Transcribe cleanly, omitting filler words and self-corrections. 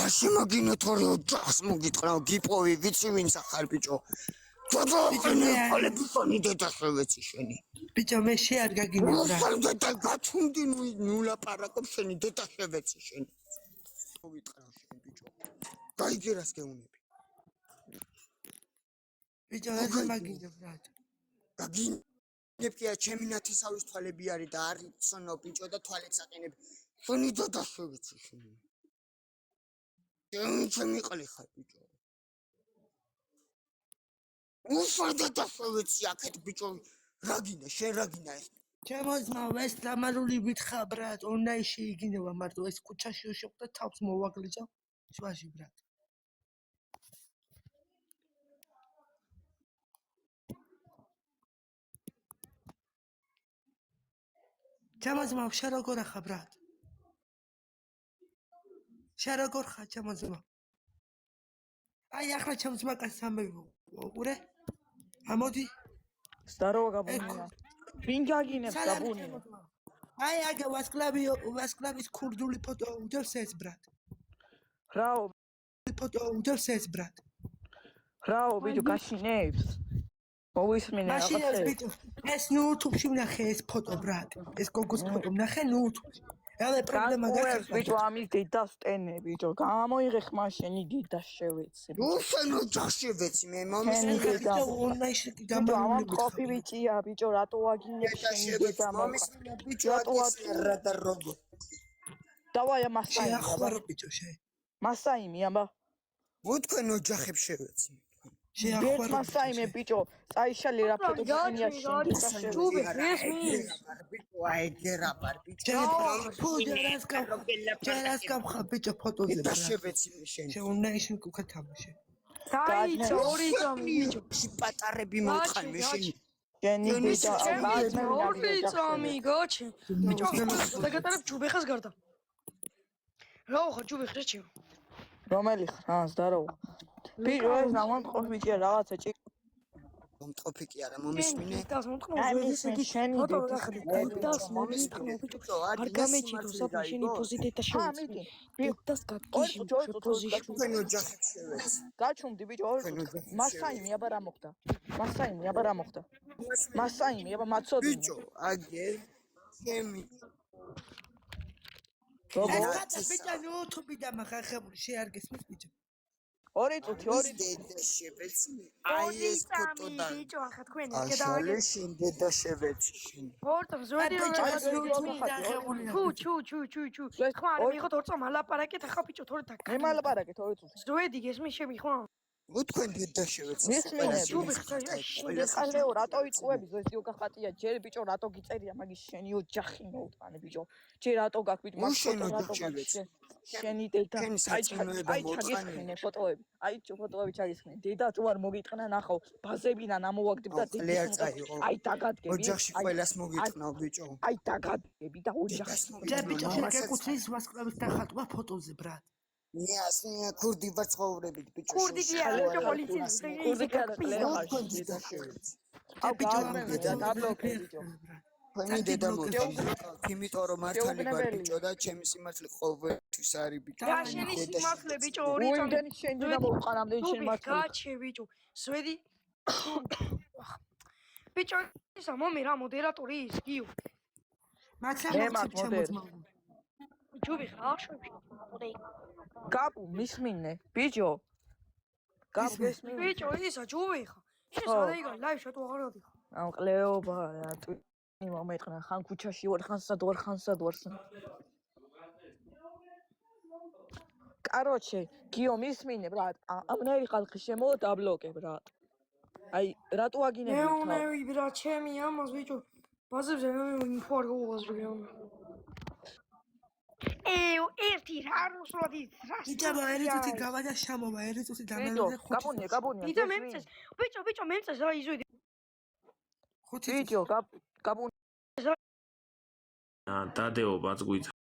აში მაგინო თორე ოჯახს მოგიტყრავ გიპოვი ვიცი ვინც ახარ ბიჭო ჯოჯო ყოლები ხონი დედაშევეცი შენი ბიჭო მე შეარ გაგინებ რა და გაჩუნდი ნუ ლაპარაკობ შენი დედაშევეცი შენი მოგიტყრავ შენ ბიჭო გაიგერას გეუნები ბიჭო რა მაგინებ რა გაგინებ კი ჩემი ნათესავის თვალები არის და არ იცნო ბიჭო და თვალებს აყენებ შენი დედაშევეცი შენი ჩემი ყალი ხარ ბიჭო უშავდა დასავეცი აქეთ ბიჭო რაგინა შენ რაგინა ეს ჩემოსმა ეს დამარული ვითხრა ბრატ ონლაინში იგინევა მარტო ეს კუჩაში შეხვდა თავს მოვაგლიჯა შვაში ბრატ ჩემოსმა შენ როგორ ხარ ბრატ შენ როგორ ხარ ჩემოსმა აი ახლა ჩემოსმა კაცამეო უყურე ამოდი Здорово, Габуния. Винჯაგინებს Габуния. აი აგა ვასკლავის ქურდული ფოტო უდევს ეს ბრატ. რაო ფოტო უდევს ეს ბრატ. რაო ბიჭო გაშინებს. მოვისმინე რაღაცა. მაშინაც ბიჭო ეს ნუ YouTube-ში ვნახე ეს ფოტო ბრატ. ეს გოგოს ფოტო ვნახე ნუ YouTube-ში. რა პრობლემა გაქვს ბიჭო ამის დედას ტენე ბიჭო გამოიღე ხმა შენი დედა შევეცი უშენ ოჯახშევეცი მე მომის ბიჭო ონლაინში დამამული კოპი ბიჭია ბიჭო რატო აგინებს შენი დედა მომის ბიჭო რა და როგორ დავაი მასაი ახლა ბიჭო შე მასაიმი აბა უთქვენ ოჯახებს შევეცი შეახვარ მასაიმე ბიჭო წაიშალი რა ფოტო გინია შენ ჯუბი ეს მის ბიჭო აიგერა ბარ ბიჭო ჯერას გამხა ბიჭო ფოტოზე და შევეცი შენ შე ონლაინში უკა თამაში დაიჭო ორი წამი ბიჭო პატარები მოხალ მე შენი შენი დედა ორი წამი გაჩი ბიჭო დაგატარებ ჯუბი ხას გარდა რა ხო ჯუბი ხრეჩი რომელი ხარ ზდაროვა ბიჭო ეს ნამონტყო ბიჭია რაღაცა ჭი მომტყოფი კი არა მომისმინე დას მომტყო ზოგი შენი დას მომისმინე ბიჭო არ გამეჭიდო საფა შენი პოზიტეტა შევეცი დას გაგიჟი პოზიში თქვენ ოჯახებს შევეცი გაჩუმდი ბიჭო მასაიმი აბა რა მოხდა მასაიმი აბა მაცოდი ბიჭო აგერ ჩემი ეს ბიჭო YouTube დამახა ხებული შეარ გესმის ბიჭო ორი წუთი დედა შევეცი აი ეს ფოტო და ბიჭო ახლა თქვენ აშალე შენ დედა შევეცი შენ ფორტო ზოდი ჩუ ხმა არ მიღოთ ორ წამ ალაპარაკეთ ახლა ბიჭო თორე და მე მალაპარაკეთ ორი წუთი ზოდი გესმის შემი ხო უთქვენ დედა შევეცი ჯუბი ხარ ხალეო რატო იწუები ზოდი გახატია ჯერ ბიჭო რატო გიწერია მაგის შენი ოჯახი მოუტანე ბიჭო ჯერ რატო გაქვს ბიჭო შენი დედა აი ფოტოები აი ფოტოები ჩაგისხნე დედა თუ არ მოგიტყნა ნახავ ბაზებიდან ამოვაგდებ და აი დაგადგები ოჯახში ყველას მოგიტყნავ ბიჭო აი დაგადგები და ოჯახში ჯერ ბიჭო შეგეკუთვნის ვასკლავის დახატვა ფოტოზე ბრატ ნიასნია ქურდი ვარ ცხოვრებით ბიჭო ქურდი კი არა პოლიციის ქურდი კი არა აი ბიჭო დაბლოკე ბიჭო თქვენი დედა მოგწონს იმიტომ რომ მართალი ვარ ბიჭო და ჩემი სიმართლე ყოველთვის არის ბიჭო და შენი სიმართლე ბიჭო ორი წამი იმდენი შენ და მოვყან ამდენი შენ მართლა გაჩე ბიჭო ზვედი ბიჭო ისა მომი რა მოდერატორი ის გიო ჯუბი ხარ შვები გაბუ მისმინე ბიჭო გაბუ გესმინე ბიჭო ისა ჯუბი ხარ შესაძლოა ლაივ შეტო აღარ დიხარ ამ ყლეობა რა მომეწყნა ხან ქუჩაში ვარ ხან სად ვარ კაროჩე გიო მისმინე ბრატ ამნაირი ხალხი შემოდაბლოკე ბრატ აი რატო აგინები მე უნები ბრატ ჩემი ამას ბიჭო ბაზებზე ინფო არ გაუაზრე ერთი რა რუსულად ის ბიჭო ერიწუთი გავადა შამოვა ერიწუთი დამალოზე ხუთი გაბუნია ბიჭო მემწეს ბიჭო მემწეს რა იზვედი ხუთი ბიჭო გაბუნია დადეო ბაცგვით